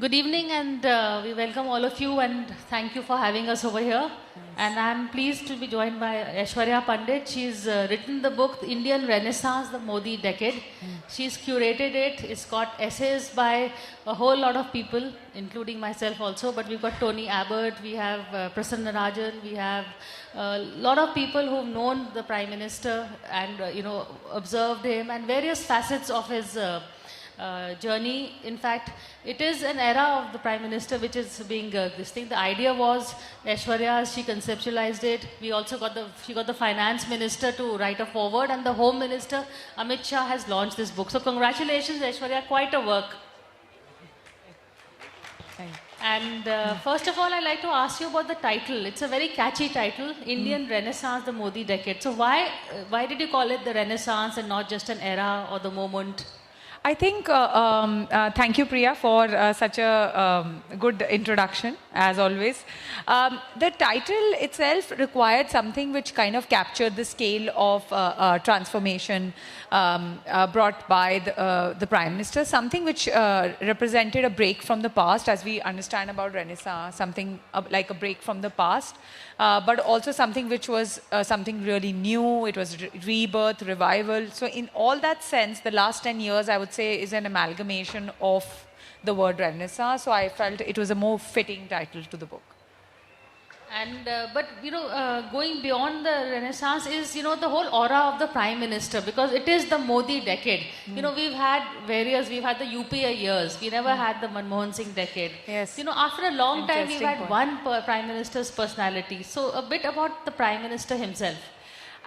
Good evening, and we welcome all of you, and thank you for having us over here. And I'm pleased to be joined by Aishwarya Pandit. She's written the book Indian Renaissance, the Modi Decade. She's curated it. It's got essays by a whole lot of people, including myself also. But we've got Tony Abbott, we have Prasanna Rajan, we have a lot of people who've known the Prime Minister and observed him and various facets of his journey. In fact, it is an era of the Prime Minister which is being this thing. The idea was Aishwarya, she conceptualized it. We also she got the Finance Minister to write a foreword, and the Home Minister Amit Shah has launched this book. So congratulations, Aishwarya, quite a work. And first of all, I'd like to ask you about the title. It's a very catchy title, Indian Renaissance, the Modi Decade. So why did you call it the Renaissance and not just an era or the moment? I think, thank you, Priya, for such a good introduction, as always. The title itself required something which kind of captured the scale of transformation brought by the Prime Minister, something which represented a break from the past, as we understand about Renaissance, something like a break from the past, but also something which was something really new. It was rebirth, revival. So in all that sense, the last 10 years, I would say, is an amalgamation of the word Renaissance. So I felt it was a more fitting title to the book. And but going beyond the Renaissance is the whole aura of the Prime Minister, because it is the Modi decade. We've had the UPA years. We never had the Manmohan Singh decade. Yes. After a long time we've had one Prime Minister's personality. So a bit about the Prime Minister himself.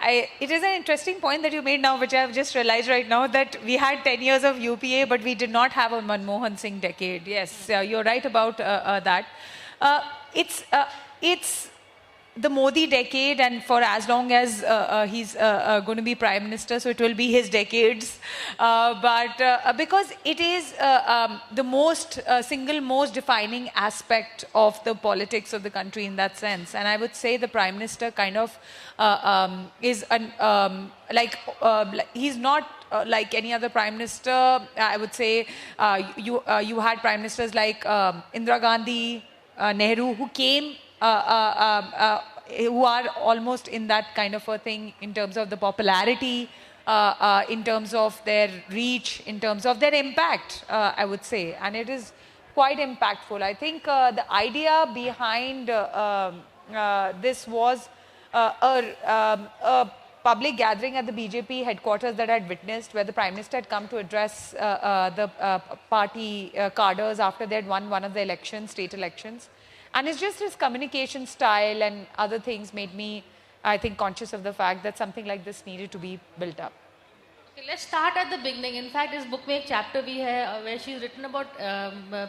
It is an interesting point that you made now, which I've just realized right now, that we had 10 years of UPA, but we did not have a Manmohan Singh decade. Yes, you're right about that. It's the Modi decade, and for as long as he's going to be Prime Minister, so it will be his decades. But because it is the single most defining aspect of the politics of the country in that sense. And I would say the Prime Minister kind of is he's not like any other Prime Minister. I would say you had Prime Ministers like Indira Gandhi, Nehru, who came who are almost in that kind of a thing in terms of the popularity, in terms of their reach, in terms of their impact, I would say. And it is quite impactful. I think the idea behind this was a public gathering at the BJP headquarters that I had witnessed, where the Prime Minister had come to address the party cadres after they had won one of the elections, state elections. And it's just his communication style and other things made me, I think, conscious of the fact that something like this needed to be built up. Okay, let's start at the beginning. In fact, this book में एक chapter भी है where she's written about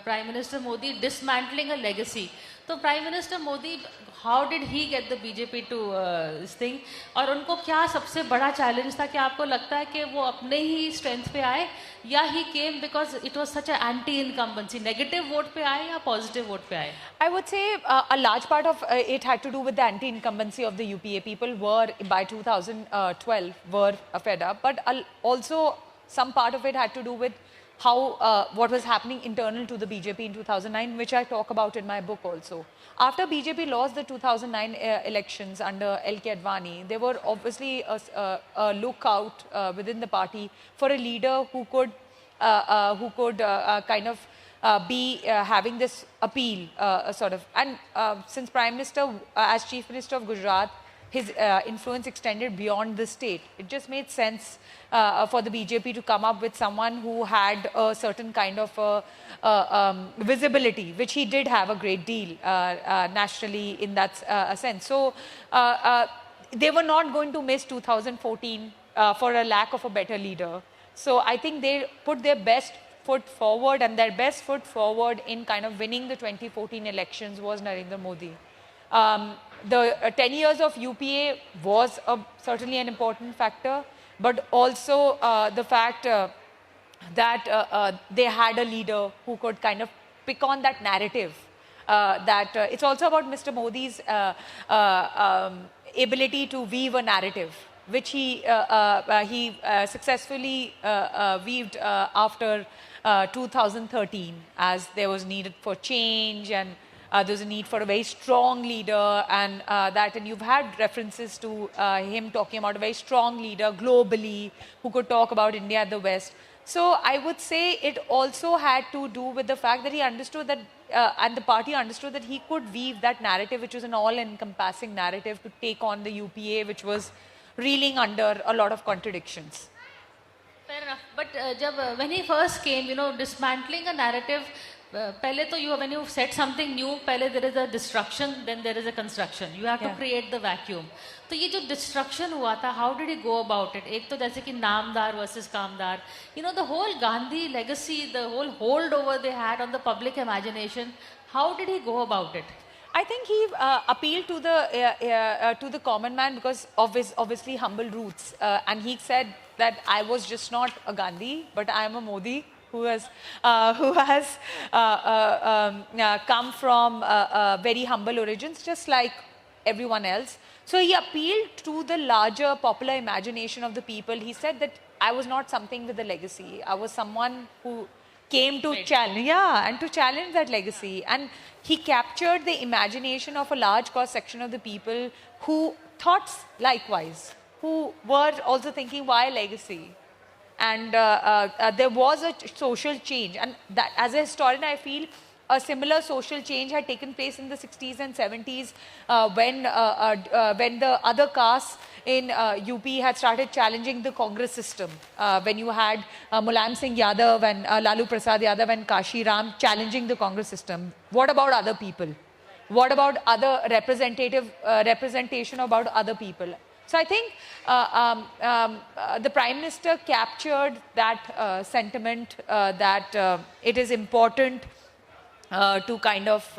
Prime Minister Modi dismantling a legacy. So Prime Minister Modi, how did he get the BJP to this thing? और उनको क्या सबसे बड़ा challenge था कि आपको लगता है कि वो अपने ही strength पे आए, या he came because it was such an anti-incumbency, negative vote पे आए या positive vote पे आए? I would say a large part of it had to do with the anti-incumbency of the UPA. People were, by 2012, were fed up, but also some part of it had to do with how what was happening internal to the BJP in 2009, which I talk about in my book also. After BJP lost the 2009 elections under L.K. Advani, there were obviously a lookout within the party for a leader who could kind of be having this appeal, sort of. And since Prime Minister, as Chief Minister of Gujarat, his influence extended beyond the state. It just made sense for the BJP to come up with someone who had a certain kind of visibility, which he did have a great deal nationally in that sense. So they were not going to miss 2014 for a lack of a better leader. So I think they put their best foot forward, and their best foot forward in kind of winning the 2014 elections was Narendra Modi. The 10 years of UPA was certainly an important factor, but also the fact that they had a leader who could kind of pick on that narrative. It's also about Mr. Modi's ability to weave a narrative, which he successfully weaved after 2013, as there was needed for change, and there was a need for a very strong leader, and and you've had references to him talking about a very strong leader globally who could talk about India at the West. So I would say it also had to do with the fact that he understood that, and the party understood that he could weave that narrative, which was an all-encompassing narrative, to take on the UPA, which was reeling under a lot of contradictions. Fair enough. But when he first came, dismantling a narrative, when you set something new, there is a destruction, then there is a construction. You have to create the vacuum. So ये जो destruction हुआ था, how did he go about it? एक तो जैसे कि नामदार versus Kamdar. The whole Gandhi legacy, the whole holdover they had on the public imagination, how did he go about it? I think he appealed to the common man because of his obviously humble roots, and he said that I was just not a Gandhi, but I am a Modi who has come from very humble origins, just like everyone else. So he appealed to the larger popular imagination of the people. He said that I was not something with a legacy. I was someone who came to challenge, and to challenge that legacy. And he captured the imagination of a large cross section of the people who thought likewise, who were also thinking, why legacy? And there was a social change, and that, as a historian, I feel a similar social change had taken place in the 60s and 70s when the other castes in UP had started challenging the Congress system. When you had Mulayam Singh Yadav and Lalu Prasad Yadav and Kashi Ram challenging the Congress system. What about other people? What about other representation about other people? So I think the Prime Minister captured that sentiment that it is important to kind of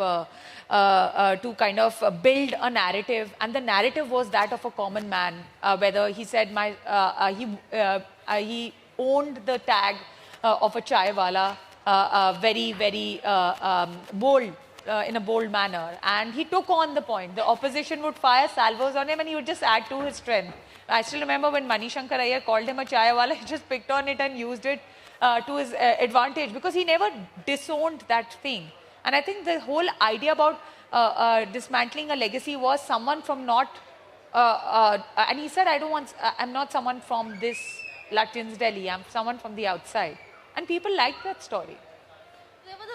build a narrative, and the narrative was that of a common man. Whether he said he owned the tag of a chaiwala, very bold. In a bold manner, and he took on the point. The opposition would fire salvos on him and he would just add to his strength. I still remember when Mani Shankar Iyer called him a chaiwala, he just picked on it and used it to his advantage, because he never disowned that thing. And I think the whole idea about dismantling a legacy was someone from not, and he said, I'm not someone from this Lutyens Delhi, I'm someone from the outside. And people liked that story.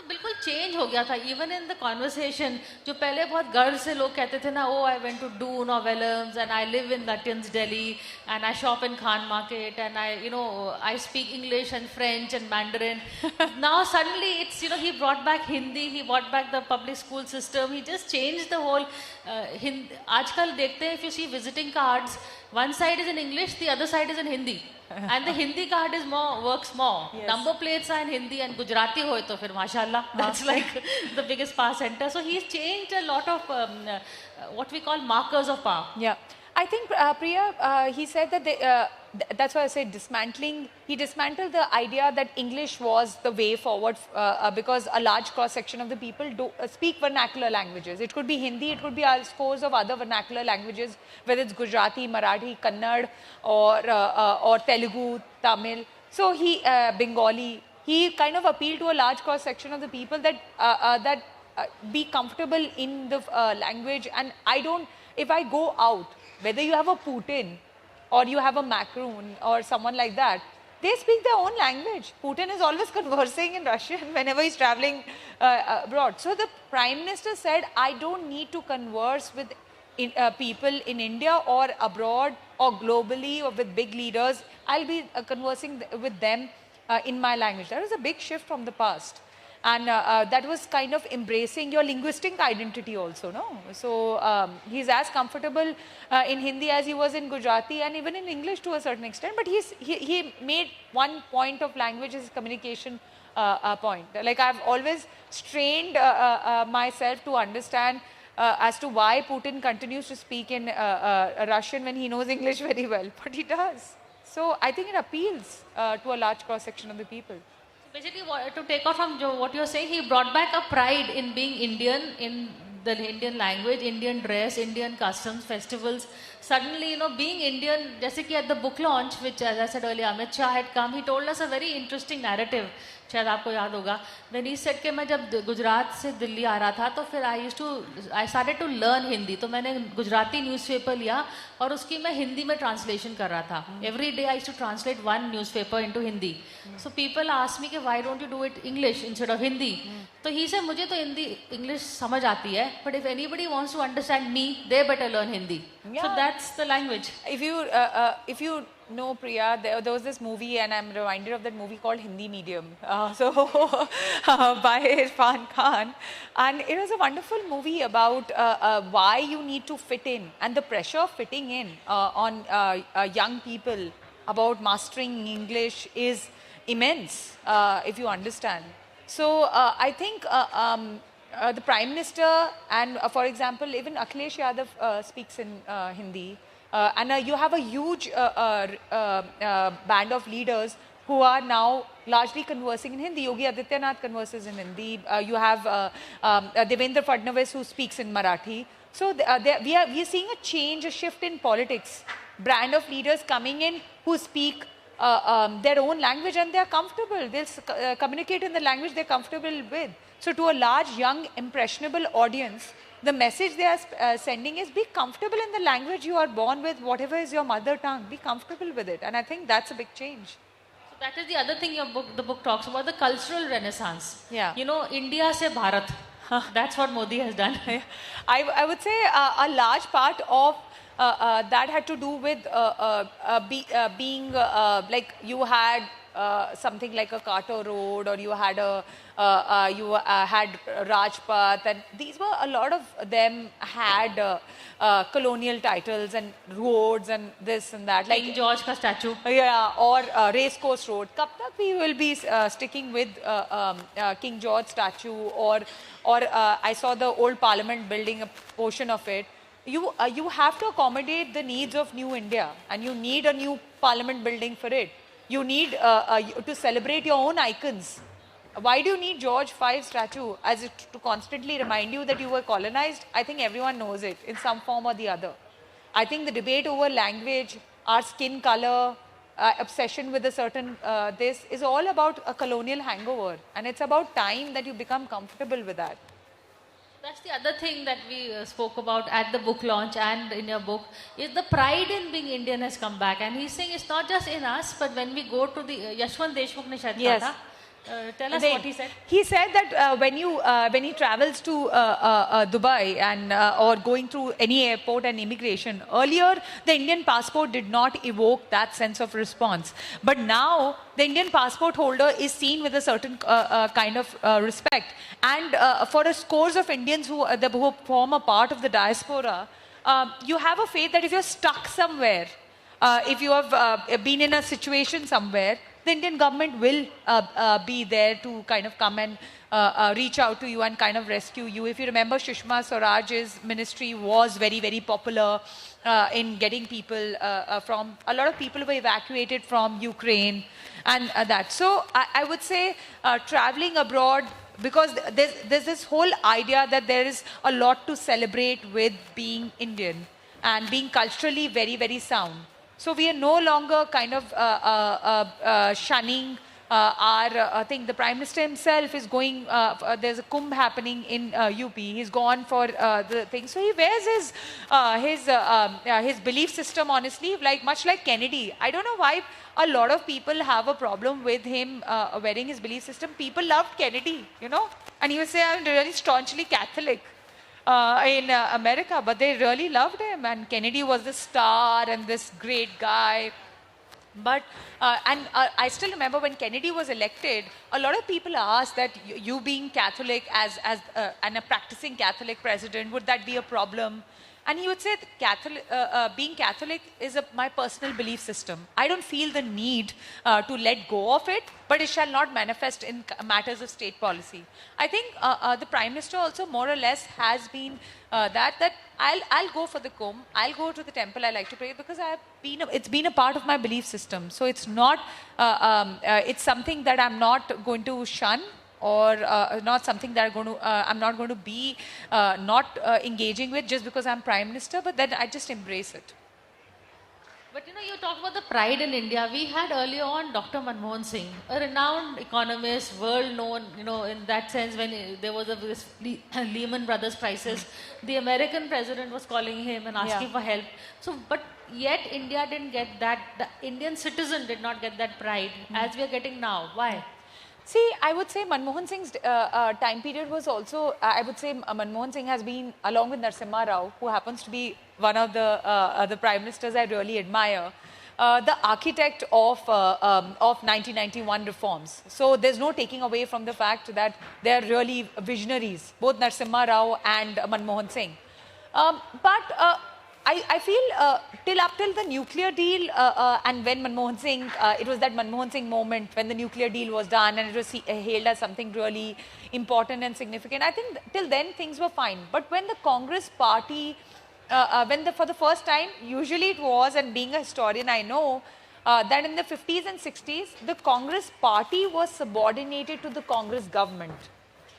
बिल्कुल change हो गया था even in the conversation जो पहले बहुत गर्व से लोग कहते थे ना oh I went to Doon नोवेलम्स and I live in Lutyens Delhi and I shop in Khan market and I speak English and French and Mandarin now suddenly it's he brought back Hindi he brought back the public school system he just change the whole आजकल देखते हैं if you see visiting cards one side is in English, the other side is in Hindi. And the Hindi card is works more. Yes. Number plates are in Hindi and Gujarati hoy to fir mashallah. That's like the biggest power center. So he's changed a lot of what we call markers of power. Yeah. I think, Priya, he said that that's why I said dismantling. He dismantled the idea that English was the way forward because a large cross-section of the people speak vernacular languages. It could be Hindi, it could be scores of other vernacular languages, whether it's Gujarati, Marathi, Kannada, or Telugu, Tamil. So he, Bengali, he kind of appealed to a large cross-section of the people that be comfortable in the language. And if I go out, whether you have a Putin or you have a Macron or someone like that, they speak their own language. Putin is always conversing in Russian whenever he's traveling abroad. So the Prime Minister said, I don't need to converse with people in India or abroad or globally or with big leaders. I'll be conversing with them in my language. That was a big shift from the past. And that was kind of embracing your linguistic identity also, no? So he's as comfortable in Hindi as he was in Gujarati and even in English to a certain extent. But he made one point of language his communication point. Like I've always strained myself to understand as to why Putin continues to speak in Russian when he knows English very well. But he does. So I think it appeals to a large cross-section of the people. Basically, to take off from what you're saying, he brought back a pride in being Indian, in the Indian language, Indian dress, Indian customs, festivals. Suddenly, being Indian, जैसे कि at the book launch, which as I said earlier, Amit Shah had come, he told us a very interesting narrative. शायद आपको याद होगा. When he said कि मैं जब गुजरात से दिल्ली आ रहा था तो फिर I started to learn Hindi. तो मैंने गुजराती न्यूज़पेपर लिया और उसकी मैं हिंदी में ट्रांसलेशन कर रहा था. Every day I used to translate one newspaper into Hindi. So people ask me कि why don't you do it English instead of Hindi? तो he said मुझे तो हिंदी English समझ आती है, but if anybody wants to understand me, they better learn Hindi. Yeah. So that's the language. If you know, Priya, there was this movie, and I'm reminded of that movie called Hindi Medium, by Irfan Khan, and it was a wonderful movie about why you need to fit in and the pressure of fitting in on young people about mastering English is immense, if you understand. So I think the Prime Minister and, for example, even Akhilesh Yadav speaks in Hindi. And you have a huge band of leaders who are now largely conversing in Hindi. Yogi Adityanath converses in Hindi. You have Devendra Fadnavis who speaks in Marathi. So we are seeing a change, a shift in politics. Brand of leaders coming in who speak their own language and they are comfortable. They'll communicate in the language they're comfortable with. So to a large, young, impressionable audience, the message they are sending is be comfortable in the language you are born with, whatever is your mother tongue, be comfortable with it. And I think that's a big change. So that is the other thing the book talks about, the cultural renaissance. Yeah. India se Bharat. That's what Modi has done. I would say a large part of that had to do with being like you had something like a Carter Road, or you had had Rajpath, and these were, a lot of them had colonial titles and roads and this and that. King George ka statue. Yeah, or Racecourse Road. Kab tak we will be sticking with King George statue, or I saw the old Parliament building, a portion of it. You have to accommodate the needs of New India, and you need a new Parliament building for it. You need to celebrate your own icons. Why do you need George V statue to constantly remind you that you were colonized? I think everyone knows it in some form or the other. I think the debate over language, our skin color, obsession with a certain this is all about a colonial hangover, and it's about time that you become comfortable with that. That's the other thing that we spoke about at the book launch and in your book, is the pride in being Indian has come back. And he's saying it's not just in us, but when we go to the Yashwant Deshmukh ne shayad kaha tha. Tell us what he said. He said that when he travels to Dubai and or going through any airport and immigration, earlier the Indian passport did not evoke that sense of response. But now the Indian passport holder is seen with a certain kind of respect. And for a scores of Indians who form a part of the diaspora, you have a faith that if you're stuck somewhere, if you have been in a situation somewhere, the Indian government will be there to kind of come and reach out to you and kind of rescue you. If you remember, Sushma Swaraj's ministry was very, very popular in getting people from, a lot of people were evacuated from Ukraine and that. So I would say traveling abroad, because there's this whole idea that there is a lot to celebrate with being Indian and being culturally very, very sound. So we are no longer kind of shunning our thing. The Prime Minister himself is going, there's a Kumbh happening in UP. He's gone for the thing. So he wears his belief system on his sleeve, much like Kennedy. I don't know why a lot of people have a problem with him wearing his belief system. People loved Kennedy, and he would say, I'm really staunchly Catholic. In America, but they really loved him, and Kennedy was the star and this great guy. But I still remember when Kennedy was elected, a lot of people asked that you being Catholic and a practicing Catholic president, would that be a problem? And he would say that being Catholic is my personal belief system. I don't feel the need to let go of it, but it shall not manifest in matters of state policy. I think the Prime Minister also more or less has been that I'll go for the Kumbh, I'll go to the temple I like to pray, because it's been a part of my belief system. So it's not, it's something that I'm not going to shun. or not something that I'm not going to be not engaging with just because I'm Prime Minister, but then I just embrace it. But you know, you talk about the pride in India. We had earlier on Dr. Manmohan Singh, a renowned economist, world known, you know, in that sense when there was this Lehman Brothers crisis, the American president was calling him and asking for help. So, but yet India didn't get that, the Indian citizen did not get that pride as we are getting now. Why? See, I would say Manmohan Singh's time period was also, I would say Manmohan Singh has been, along with Narasimha Rao, who happens to be one of the prime ministers I really admire, the architect of 1991 reforms. So there's no taking away from the fact that they're really visionaries, both Narasimha Rao and Manmohan Singh. But I feel till the nuclear deal and when Manmohan Singh, it was that Manmohan Singh moment when the nuclear deal was done and it was hailed as something really important and significant. I think till then things were fine. But when the Congress party, for the first time, usually it was, and being a historian I know, that in the 50s and 60s, the Congress party was subordinated to the Congress government.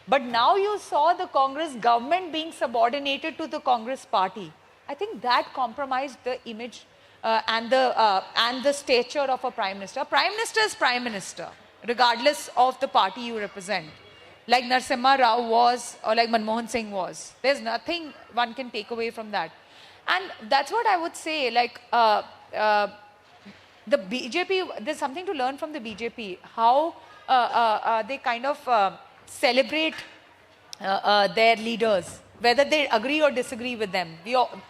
But now you saw the Congress government being subordinated to the Congress party. I think that compromised the image and the stature of a prime minister. A prime minister is prime minister, regardless of the party you represent. Like Narasimha Rao was, or like Manmohan Singh was. There's nothing one can take away from that. And that's what I would say, like the BJP, there's something to learn from the BJP, how they kind of celebrate their leaders, whether they agree or disagree with them.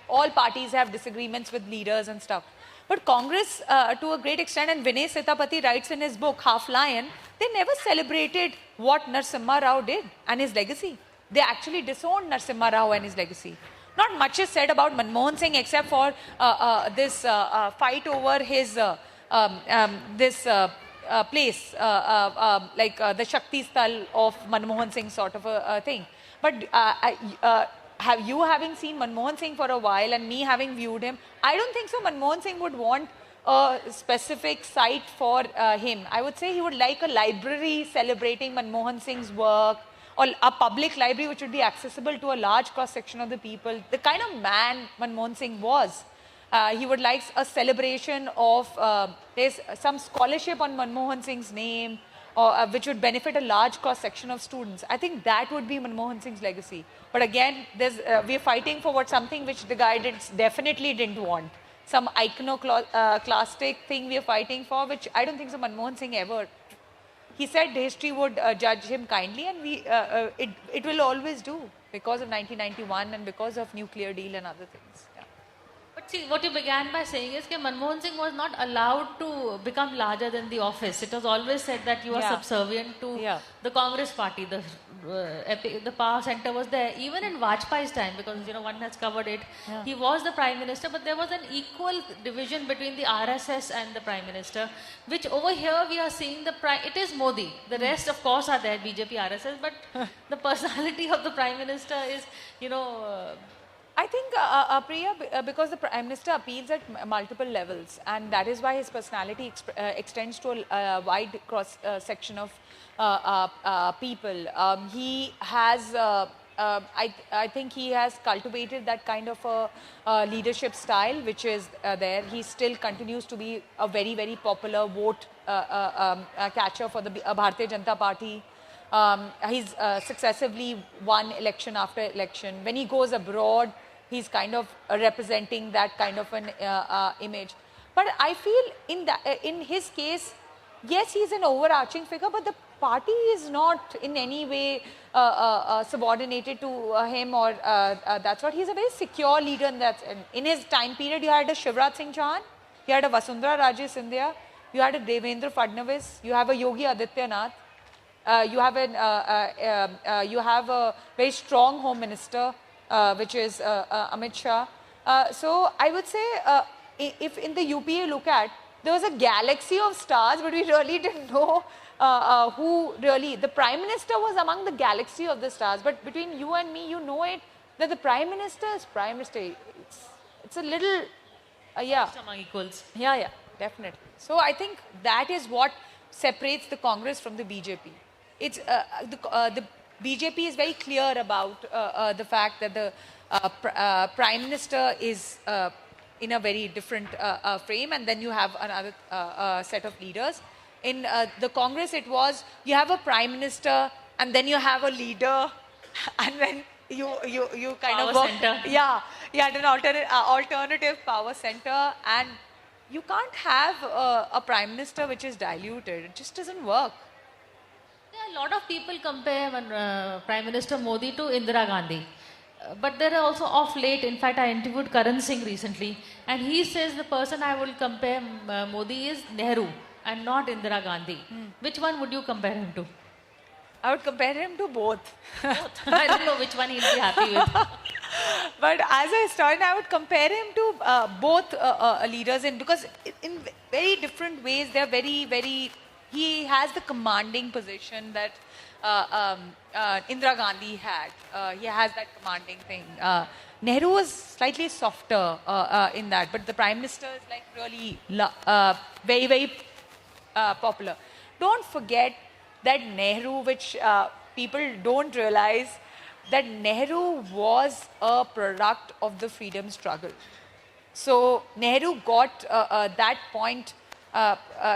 All parties have disagreements with leaders and stuff. But Congress, to a great extent, and Vinay Sitapati writes in his book, Half Lion, they never celebrated what Narasimha Rao did and his legacy. They actually disowned Narasimha Rao and his legacy. Not much is said about Manmohan Singh except for this fight over his place, like the Shakti Sthal of Manmohan Singh sort of a thing. But having seen Manmohan Singh for a while and me having viewed him, I don't think so Manmohan Singh would want a specific site for him. I would say he would like a library celebrating Manmohan Singh's work, or a public library which would be accessible to a large cross-section of the people. The kind of man Manmohan Singh was. He would like a celebration of, there's some scholarship on Manmohan Singh's name, or which would benefit a large cross-section of students. I think that would be Manmohan Singh's legacy. But again, we're fighting for something which the guy definitely didn't want. Some iconoclastic thing we're fighting for, which I don't think so Manmohan Singh ever. He said history would judge him kindly, and it will always do, because of 1991 and because of nuclear deal and other things. Yeah. But see, what you began by saying is that Manmohan Singh was not allowed to become larger than the office. It was always said that you are subservient to the Congress party. The power center was there. Even in Vajpayee's time, because you know one has covered it, he was the prime minister, but there was an equal division between the RSS and the prime minister, which over here we are seeing it is Modi. The rest of course are there, BJP, RSS, but the personality of the prime minister is, you know... I think, Priya, because the Prime Minister appeals at multiple levels, and that is why his personality extends to a wide cross-section of people. He has, I think he has cultivated that kind of a leadership style, which is there. He still continues to be a very, very popular vote catcher for the Bharatiya Janata Party. He's successively won election after election. When he goes abroad, he's kind of representing that kind of an image. But I feel in his case, yes, he's an overarching figure, but the party is not in any way subordinated to him, or that's what. He's a very secure leader in his time period. You had a Shivraj Singh Chauhan, you had a Vasundhara Raje Scindia, you had a Devendra Fadnavis, you have a Yogi Adityanath. You have a very strong home minister, which is Amit Shah. So I would say, if in the UP you look at, there was a galaxy of stars, but we really didn't know who really. The Prime Minister was among the galaxy of the stars, but between you and me, you know it, that the Prime Minister is Prime Minister. It's a little, among equals. Yeah, definitely. So I think that is what separates the Congress from the BJP. the BJP is very clear about the fact that the Prime Minister is in a very different frame, and then you have another set of leaders. In the Congress, it was you have a Prime Minister, and then you have a leader, and then you kind Power of work, center. yeah, you had an alternative power center, and you can't have a Prime Minister which is diluted. It just doesn't work. Yeah, a lot of people compare Prime Minister Modi to Indira Gandhi. But there are also of late, in fact, I interviewed Karan Singh recently, and he says the person I will compare Modi is Nehru and not Indira Gandhi. Which one would you compare him to? I would compare him to both. I don't know which one he'll be happy with. But as a historian, I would compare him to both leaders because in very different ways, they're very, very, he has the commanding position that Indira Gandhi had. He has that commanding thing. Nehru was slightly softer in that, but the Prime Minister is like really very, very popular. Don't forget that Nehru, which people don't realize, that Nehru was a product of the freedom struggle. So Nehru got that point.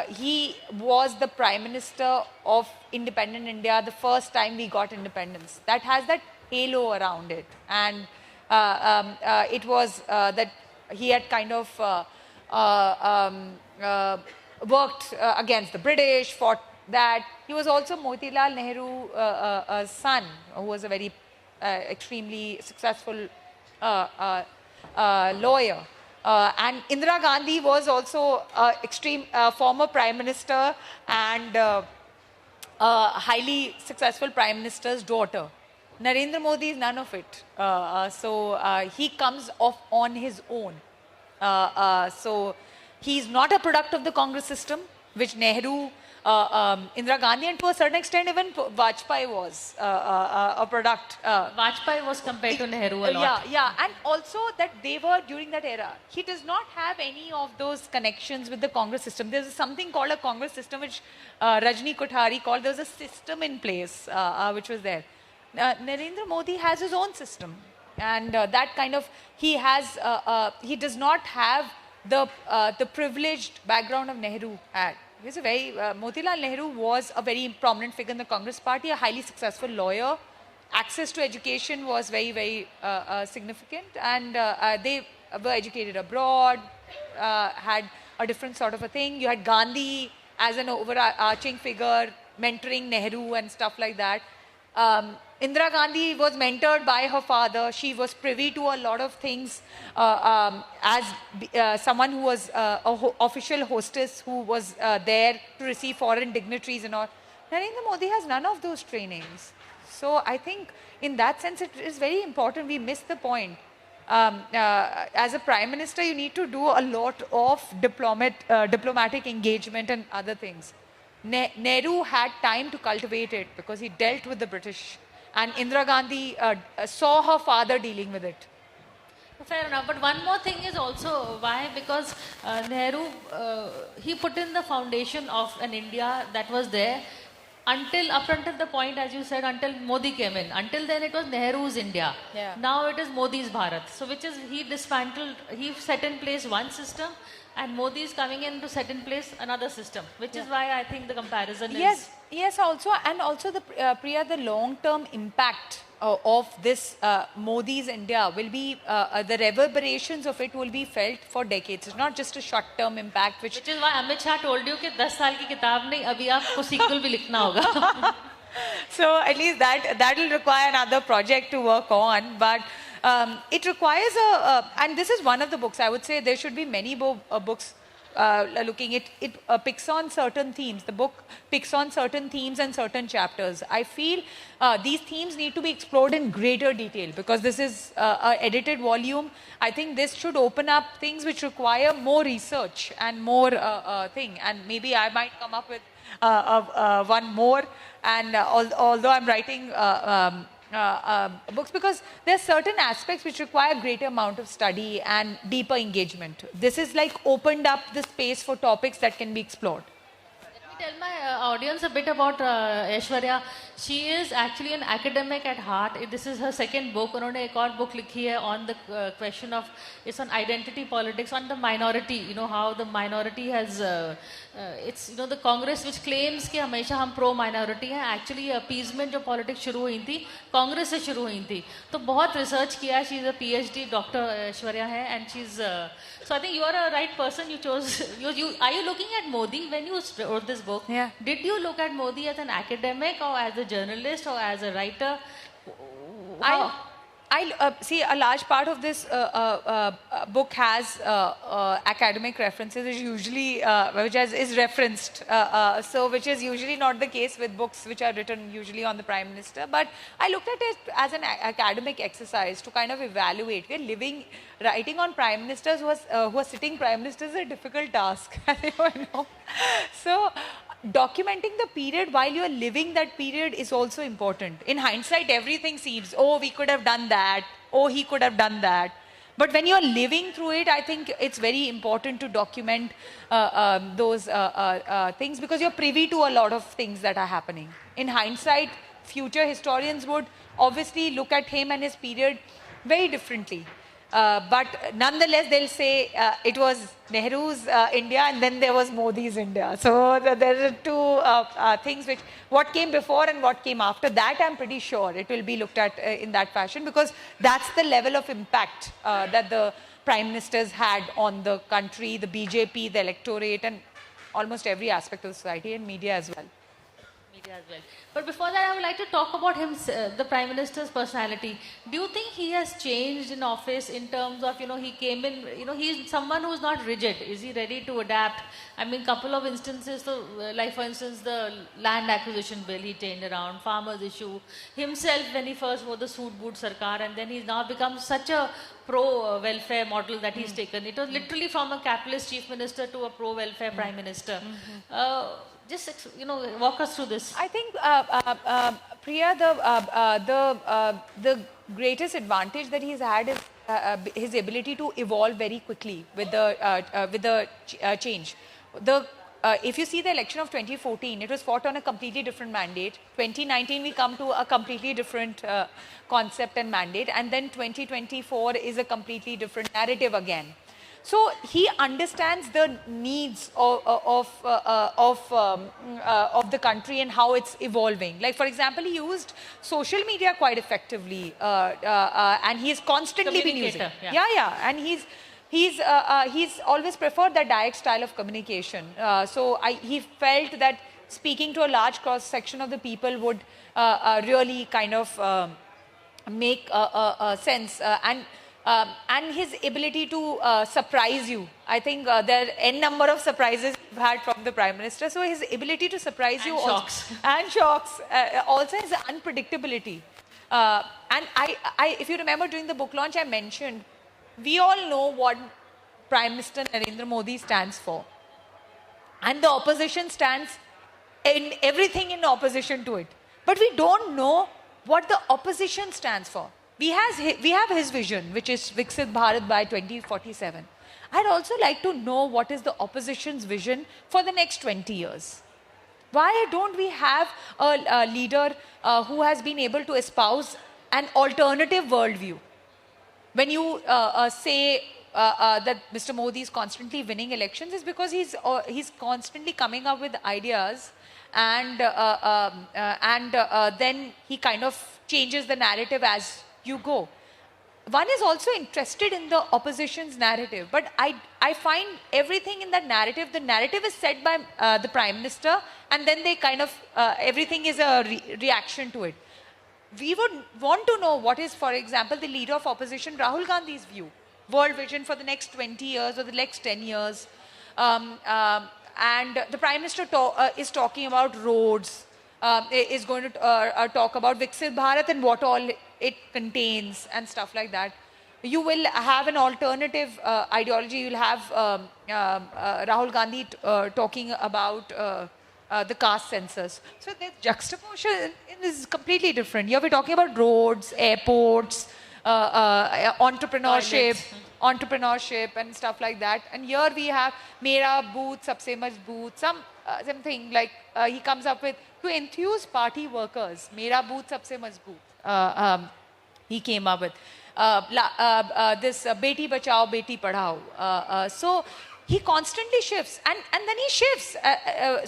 He was the Prime Minister of independent India the first time we got independence. That has that halo around it. And it was that he had kind of worked against the British, fought that. He was also Motilal Nehru's son, who was a very extremely successful lawyer. And Indira Gandhi was also former Prime Minister and highly successful Prime Minister's daughter. Narendra Modi is none of it. So he comes off on his own. So he's not a product of the Congress system, which Nehru, Indira Gandhi, and to a certain extent even Vajpayee was a product. Vajpayee was compared to Nehru a lot. Yeah, and also that they were during that era. He does not have any of those connections with the Congress system. There's something called a Congress system, which Rajni Kothari called. There was a system in place which was there. Narendra Modi has his own system, and that kind of he does not have the privileged background of Nehru had. He's a very Motilal Nehru was a very prominent figure in the Congress party, a highly successful lawyer. Access to education was very, very significant, and they were educated abroad, had a different sort of a thing. You had Gandhi as an overarching figure, mentoring Nehru and stuff like that. Indira Gandhi was mentored by her father. She was privy to a lot of things as someone who was an official hostess who was there to receive foreign dignitaries and all. Narendra Modi has none of those trainings. So I think in that sense it is very important. We miss the point. As a Prime Minister, you need to do a lot of diplomatic engagement and other things. Nehru had time to cultivate it because he dealt with the British. And Indira Gandhi saw her father dealing with it. Fair enough. But one more thing is also why, because Nehru, he put in the foundation of an India that was there up until the point, as you said, until Modi came in. Until then, it was Nehru's India. Yeah. Now it is Modi's Bharat. So which is, he dismantled, he set in place one system, and Modi is coming in to set in place another system, which is why I think the comparison is... Yes, also, and also the Priya, the long-term impact of this Modi's India will be, the reverberations of it will be felt for decades. It's not just a short-term impact, which is why Amit Shah told you कि 10 साल की किताब नहीं, अभी आपको sequel भी लिखना होगा. So at least that will require another project to work on, but it requires and this is one of the books. I would say there should be many books looking. It picks on certain themes. The book picks on certain themes and certain chapters. I feel these themes need to be explored in greater detail because this is an edited volume. I think this should open up things which require more research and more thing. And maybe I might come up with one more. And although I'm writing books, because there are certain aspects which require greater amount of study and deeper engagement. This is like opened up the space for topics that can be explored. Let me Tell my audience a bit about Aishwarya. She is actually an academic at heart. This is her second book. उन्होंने एक और book लिखी है on the question of, it's on identity politics, on the minority. You know how the minority has, it's you know the Congress which claims कि हमेशा हम pro minority हैं. Actually appeasement जो politics शुरू हुई थी, Congress से शुरू हुई थी. तो बहुत research किया. She is a PhD doctor Aishwarya है, and she's so I think you are a right person. You chose. Are you looking at Modi when you wrote this book? Yeah. Did you look at Modi as an academic or as a journalist or as a writer? I see a large part of this book has academic references, which usually is referenced. So, which is usually not the case with books which are written usually on the Prime Minister. But I looked at it as an academic exercise to kind of evaluate. We're writing on Prime Ministers who are sitting Prime Ministers is a difficult task, as you know. So, documenting the period while you are living that period is also important. In hindsight, everything seems, oh, we could have done that, oh, he could have done that. But when you're living through it, I think it's very important to document those things, because you're privy to a lot of things that are happening. In hindsight, future historians would obviously look at him and his period very differently. But nonetheless, they'll say it was Nehru's India and then there was Modi's India. So there are two things which, what came before and what came after. That I'm pretty sure it will be looked at in that fashion, because that's the level of impact that the Prime Ministers had on the country, the BJP, the electorate, and almost every aspect of society, and media as well. As well. But before that, I would like to talk about him, the Prime Minister's personality. Do you think he has changed in office in terms of, you know, he came in, you know, he's someone who's not rigid. Is he ready to adapt? I mean, couple of instances, so, like for instance, the land acquisition bill he turned around, farmers issue, himself when he first wore the suit boot sarkar, and then he's now become such a pro-welfare model that he's taken. It was literally from a capitalist chief minister to a pro-welfare prime minister. Just, you know, walk us through this. I think, Priya, the greatest advantage that he's had is his ability to evolve very quickly with the change. If you see the election of 2014, it was fought on a completely different mandate. 2019, we come to a completely different concept and mandate. And then 2024 is a completely different narrative again. So he understands the needs of the country and how it's evolving. Like, for example, he used social media quite effectively, and he has constantly been using it. Yeah. And he's always preferred that direct style of communication. So he felt that speaking to a large cross section of the people would really kind of make sense. And his ability to surprise you. I think there are n number of surprises we've had from the Prime Minister. So his ability to surprise and you shocks. Also his unpredictability. And if you remember during the book launch, I mentioned, we all know what Prime Minister Narendra Modi stands for. And the opposition stands in everything in opposition to it. But we don't know what the opposition stands for. We have his vision, which is Viksit Bharat by 2047. I'd also like to know what is the opposition's vision for the next 20 years. Why don't we have a leader who has been able to espouse an alternative worldview? When you say that Mr. Modi is constantly winning elections, is because he's constantly coming up with ideas, and then he kind of changes the narrative as you go. One is also interested in the opposition's narrative, but I find everything in that narrative, the narrative is set by the Prime Minister, and then they kind of, everything is a reaction to it. We would want to know what is, for example, the leader of opposition, Rahul Gandhi's view, world vision for the next 20 years or the next 10 years. And the Prime Minister is talking about roads, is going to talk about Viksit Bharat and what all it contains and stuff like that. You will have an alternative ideology. You'll have Rahul Gandhi talking about the caste census. So the juxtaposition is completely different. Here we're talking about roads, airports, entrepreneurship and stuff like that. And here we have Mera Booth, Sabse Mazboot, some something like he comes up with, to enthuse party workers, Mera booth sabse mazboot. He came up with this Beti Bachao, Beti Padhao. So he constantly shifts, and then he shifts.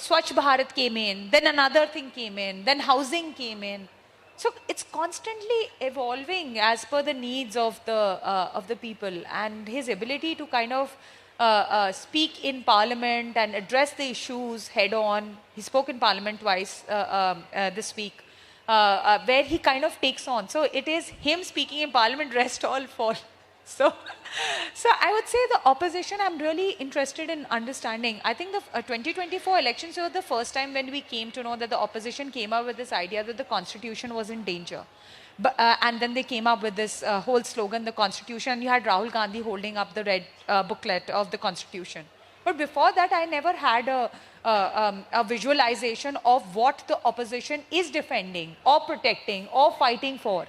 Swachh Bharat came in, then another thing came in, then housing came in. So it's constantly evolving as per the needs of the people, and his ability to kind of speak in Parliament and address the issues head on. He spoke in Parliament twice this week, where he kind of takes on. So it is him speaking in Parliament, rest all fall. So I would say the opposition, I'm really interested in understanding. I think the 2024 elections were the first time when we came to know that the opposition came up with this idea that the constitution was in danger. But, and then they came up with this whole slogan, the constitution, and you had Rahul Gandhi holding up the red booklet of the constitution. But before that, I never had a visualization of what the opposition is defending or protecting or fighting for.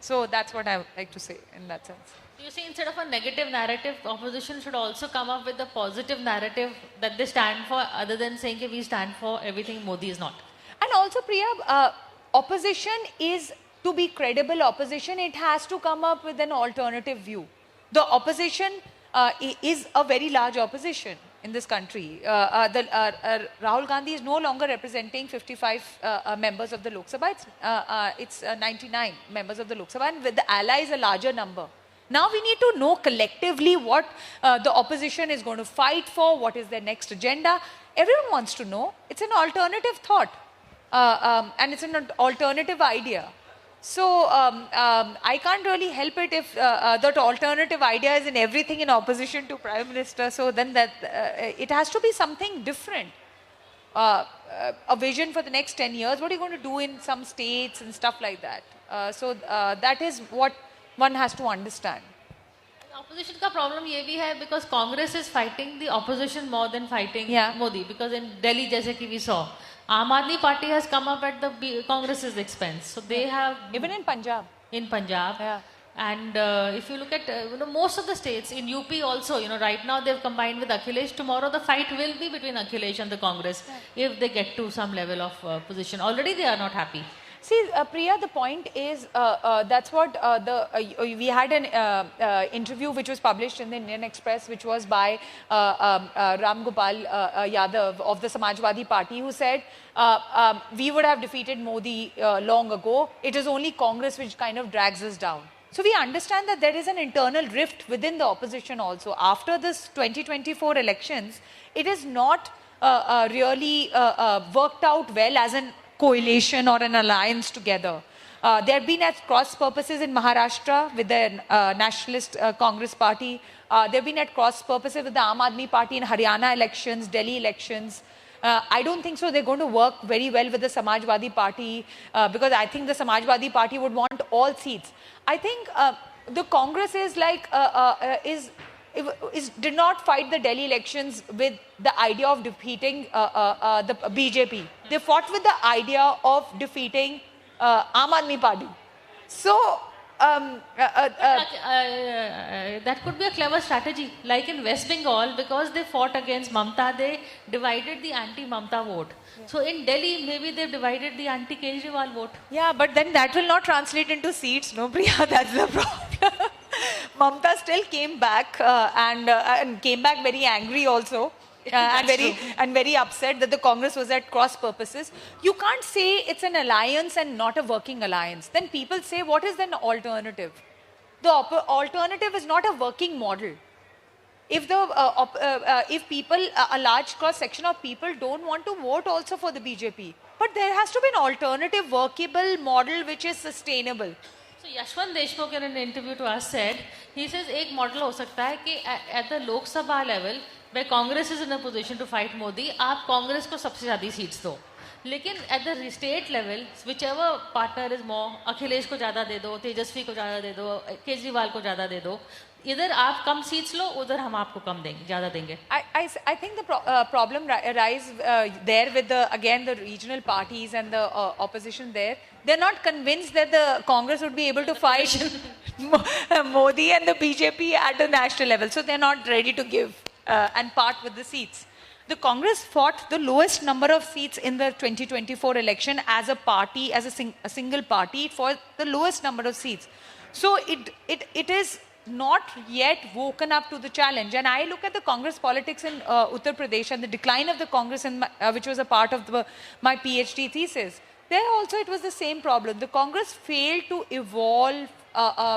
So that's what I would like to say in that sense. You see, instead of a negative narrative, opposition should also come up with a positive narrative that they stand for, other than saying that we stand for everything Modi is not. And also, Priya, opposition is, to be credible opposition, it has to come up with an alternative view. The opposition is a very large opposition in this country. Rahul Gandhi is no longer representing 55 members of the Lok Sabha. It's 99 members of the Lok Sabha, and with the allies a larger number. Now we need to know collectively what the opposition is going to fight for, what is their next agenda. Everyone wants to know. It's an alternative thought, and it's an alternative idea. So I can't really help it if that alternative idea is in everything in opposition to Prime Minister. So then that it has to be something different. A vision for the next 10 years. What are you going to do in some states and stuff like that? So that is what one has to understand. Opposition का problem ये भी है because Congress is fighting the opposition more than fighting Modi, because in Delhi जैसे कि we saw, Aam Aadmi Party has come up at the Congress's expense. So they have, even in Punjab. In Punjab, and if you look at most of the states, in UP also, right now they've combined with Akhilesh. Tomorrow the fight will be between Akhilesh and the Congress if they get to some level of position. Already they are not happy. See, Priya, the point is, that's what we had an interview which was published in the Indian Express, which was by Ram Gopal Yadav of the Samajwadi Party, who said, we would have defeated Modi long ago. It is only Congress which kind of drags us down. So we understand that there is an internal rift within the opposition also. After this 2024 elections, it is not really worked out well as an coalition or an alliance together. There have been at cross purposes in Maharashtra with the Nationalist Congress Party. There have been at cross purposes with the Aam Aadmi Party in Haryana elections, Delhi elections. I don't think so they're going to work very well with the Samajwadi Party because I think the Samajwadi Party would want all seats. I think the Congress is like, did not fight the Delhi elections with the idea of defeating the BJP. They fought with the idea of defeating Aam Aadmi Party. So, that could be a clever strategy. Like in West Bengal, because they fought against Mamta, they divided the anti-Mamta vote. So in Delhi, maybe they've divided the anti-Kejriwal vote. Yeah, but then that will not translate into seats, no, Priya? That's the problem. Mamta still came back and came back very angry also. And very upset that the Congress was at cross purposes. You can't say it's an alliance and not a working alliance. Then people say, what is an alternative? The alternative is not a working model. If if people, a large cross section of people don't want to vote also for the BJP, but there has to be an alternative workable model which is sustainable. So Yashwant Deshmukh in an interview to us said, he says, एक model हो सकता है कि at the Lok Sabha level, where Congress is in a position to fight Modi, आप Congress को सबसे ज़्यादा seats दो. लेकिन at the state level, whichever partner is more, Akhilesh को ज़्यादा दे दो, तेजस्वी को ज़्यादा दे दो, केजरीवाल को ज़्यादा दे दो. इधर आप कम seats लो, उधर हम आपको कम देंगे, ज़्यादा देंगे. I think the problem arises there with again the regional parties and the opposition there. They're not convinced that the Congress would be able to fight Modi and the BJP at the national level. So they're not ready to give and part with the seats. The Congress fought the lowest number of seats in the 2024 election as a party, as a single party, for the lowest number of seats. So it is not yet woken up to the challenge. And I look at the Congress politics in Uttar Pradesh and the decline of the Congress, which was a part of my PhD thesis. There also it was the same problem. The Congress failed to evolve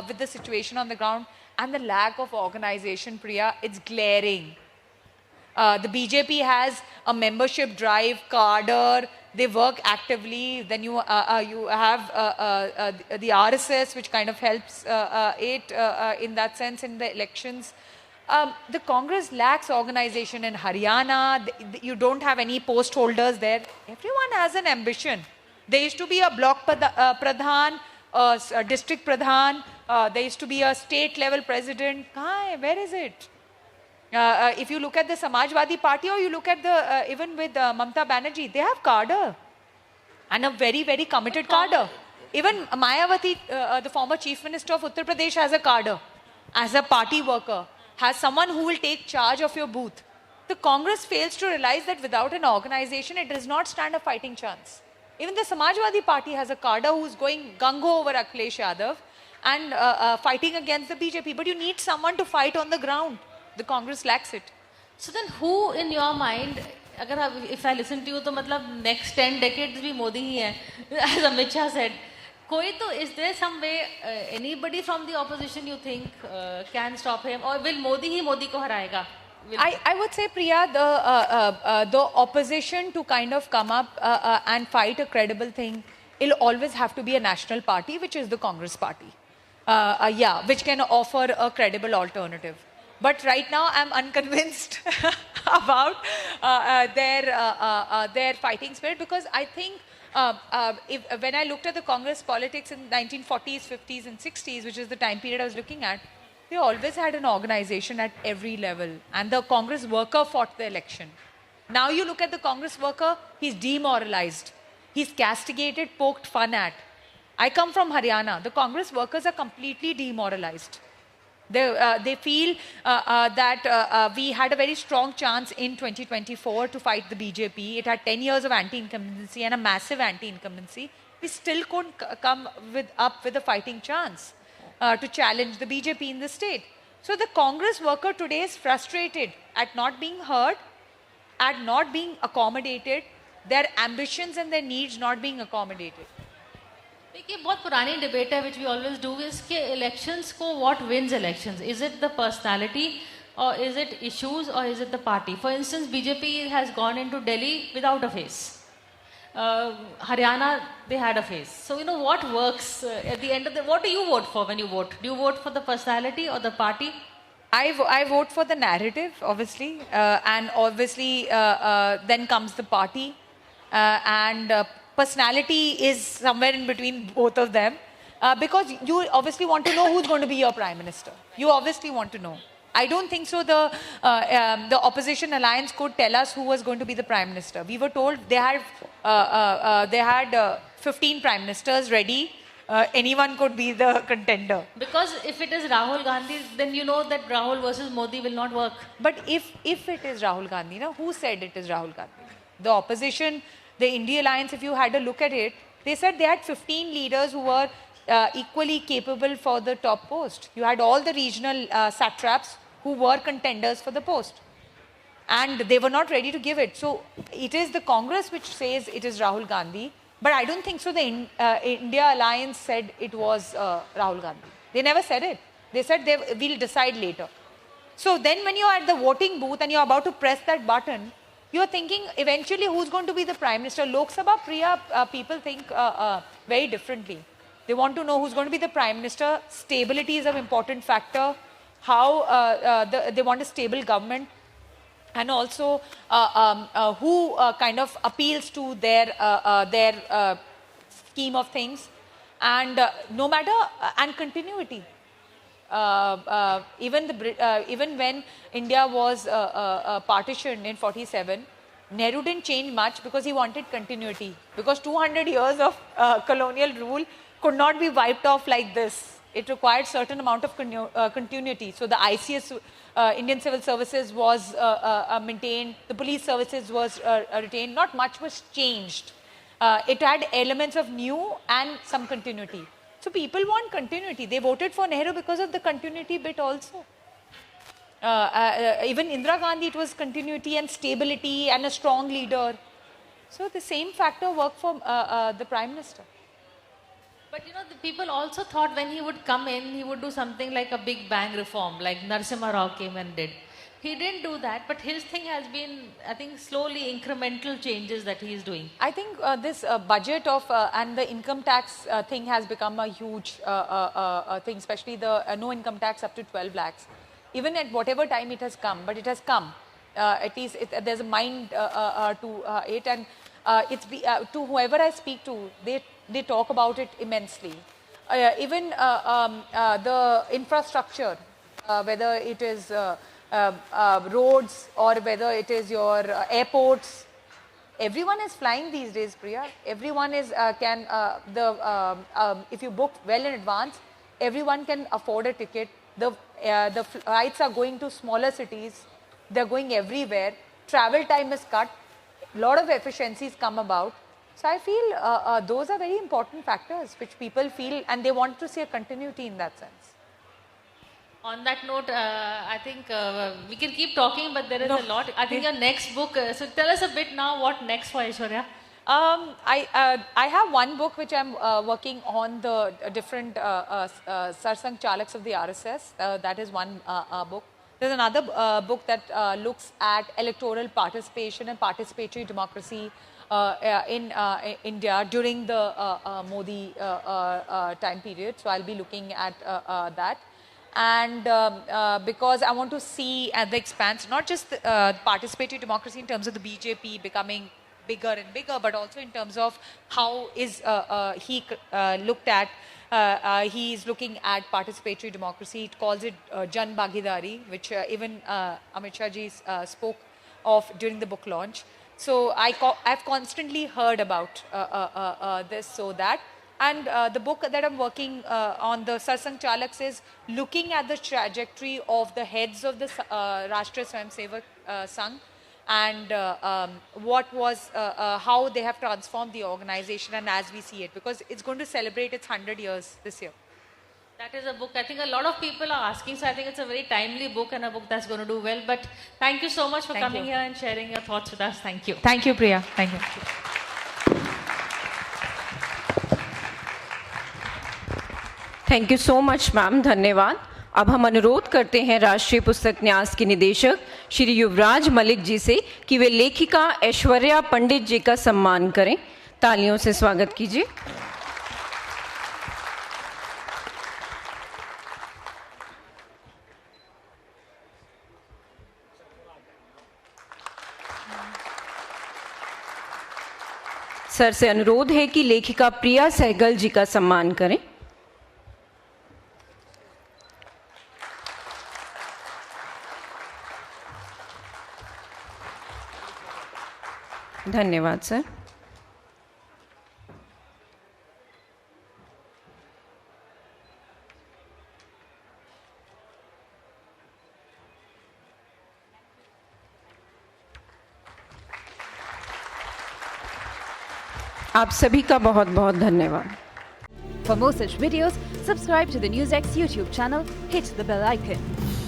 with the situation on the ground, and the lack of organization, Priya, it's glaring. The BJP has a membership drive, cadre, they work actively. Then you have the RSS, which kind of helps it in that sense in the elections. The Congress lacks organization in Haryana. You don't have any post holders there. Everyone has an ambition. There used to be a block pradhan, a district pradhan. There used to be a state level president. Where is it? If you look at the Samajwadi Party, or you look at the even with Mamata Banerjee, they have cadre and a very, very committed cadre. Even Mayawati, the former Chief Minister of Uttar Pradesh, has a cadre as a party worker, has someone who will take charge of your booth. The Congress fails to realize that without an organization, it does not stand a fighting chance. Even the Samajwadi Party has a cadre who is going gung-ho over Akhilesh Yadav and fighting against the BJP. But you need someone to fight on the ground. The Congress lacks it. So then who in your mind, if I listen to you, तो मतलब next 10 decades भी मोदी ही है, as Amit Shah said. Is there some way anybody from the opposition you think can stop him, or will Modi he Modi को हराएगा? I would say, Priya, the opposition to kind of come up and fight a credible thing, it'll always have to be a national party, which is the Congress party. Which can offer a credible alternative. But right now, I'm unconvinced about their fighting spirit, because I think when I looked at the Congress politics in 1940s, 50s and 60s, which is the time period I was looking at, they always had an organization at every level. And the Congress worker fought the election. Now you look at the Congress worker, he's demoralized. He's castigated, poked fun at. I come from Haryana. The Congress workers are completely demoralized. They feel that we had a very strong chance in 2024 to fight the BJP. It had 10 years of anti-incumbency and a massive anti-incumbency. We still couldn't come up with a fighting chance to challenge the BJP in the state. So the Congress worker today is frustrated at not being heard, at not being accommodated, their ambitions and their needs not being accommodated. देखिए बहुत पुरानी debate है which we always do is कि elections को what wins elections? Is it the personality, or is it issues, or is it the party? For instance, BJP has gone into Delhi without a face. Haryana, they had a face. So what works at the end of the. What do you vote for when you vote? Do you vote for the personality or the party? I vote for the narrative, obviously, and obviously then comes the party, and personality is somewhere in between both of them, because you obviously want to know who's going to be your prime minister. You obviously want to know. I don't think so. The opposition alliance could tell us who was going to be the prime minister. We were told they had 15 prime ministers ready. Anyone could be the contender. Because if it is Rahul Gandhi, then you know that Rahul versus Modi will not work. But if it is Rahul Gandhi, who said it is Rahul Gandhi? The opposition, the India Alliance, if you had a look at it, they said they had 15 leaders who were equally capable for the top post. You had all the regional satraps who were contenders for the post. And they were not ready to give it. So it is the Congress which says it is Rahul Gandhi. But I don't think so. The India Alliance said it was Rahul Gandhi. They never said it. They said we'll decide later. So then when you're at the voting booth and you're about to press that button, you're thinking eventually who's going to be the Prime Minister. Lok Sabha, Priya, people think very differently. They want to know who's going to be the Prime Minister. Stability is an important factor. How they want a stable government. And also who kind of appeals to their scheme of things. And no matter, and continuity. Even when India was partitioned in 47, Nehru didn't change much because he wanted continuity. Because 200 years of colonial rule could not be wiped off like this. it required certain amount of continuity. So the ICS, Indian Civil Services was maintained, the police services was retained, not much was changed. It had elements of new and some continuity. So people want continuity. They voted for Nehru because of the continuity bit also. Even Indira Gandhi, it was continuity and stability and a strong leader. So the same factor worked for the Prime Minister. But you know, the people also thought when he would come in, he would do something like a big bang reform, like Narasimha Rao came and did. He didn't do that, but his thing has been, I think, slowly incremental changes that he is doing. I think this budget of and the income tax thing has become a huge thing, especially the no income tax up to 12 lakhs. Even at whatever time it has come, but it has come. At least there's a mind to it, and to whoever I speak to, they talk about it immensely. Even the infrastructure, whether it is roads or whether it is your airports, everyone is flying these days, Priya. Everyone is if you book well in advance, everyone can afford a ticket. The flights are going to smaller cities. They're going everywhere. Travel time is cut. A lot of efficiencies come about. So I feel those are very important factors which people feel, and they want to see a continuity in that sense. On that note, I think we can keep talking, but there is a lot. I think your next book, so tell us a bit now what next for Aishwarya. I have one book which I'm working on, the different Sarsang Chalaks of the RSS. That is one book. There's another book that looks at electoral participation and participatory democracy in India during the Modi time period. So I'll be looking at that. And because I want to see at the expanse, not just participatory democracy in terms of the BJP becoming bigger and bigger, but also in terms of how is he looked at. He is looking at participatory democracy. It calls it Jan Bhagidari, which even Amit Shah ji spoke of during the book launch. So I've constantly heard about this, so that. And the book that I'm working on, the Sarsang Chalaks, is looking at the trajectory of the heads of the Rashtriya Swayamsevak Sangh, and what was, how they have transformed the organization and as we see it, because it's going to celebrate its 100 years this year. That is a book I think a lot of people are asking, so I think it's a very timely book and a book that's going to do well. But thank you so much for coming here and sharing your thoughts with us. Thank you. Thank you, Priya. Thank you. Thank you so much ma'am, धन्यवाद। अब हम अनुरोध करते हैं राष्ट्रीय पुस्तक न्यास के निदेशक श्री युवराज मलिक जी से कि वे लेखिका ऐश्वर्या पंडित जी का सम्मान करें। तालियों से स्वागत कीजिए। सर से अनुरोध है कि लेखिका प्रिया सहगल जी का सम्मान करें। धन्यवाद सर। आप सभी का बहुत बहुत धन्यवाद। For more such videos, subscribe to the NewsX YouTube channel, hit the bell icon.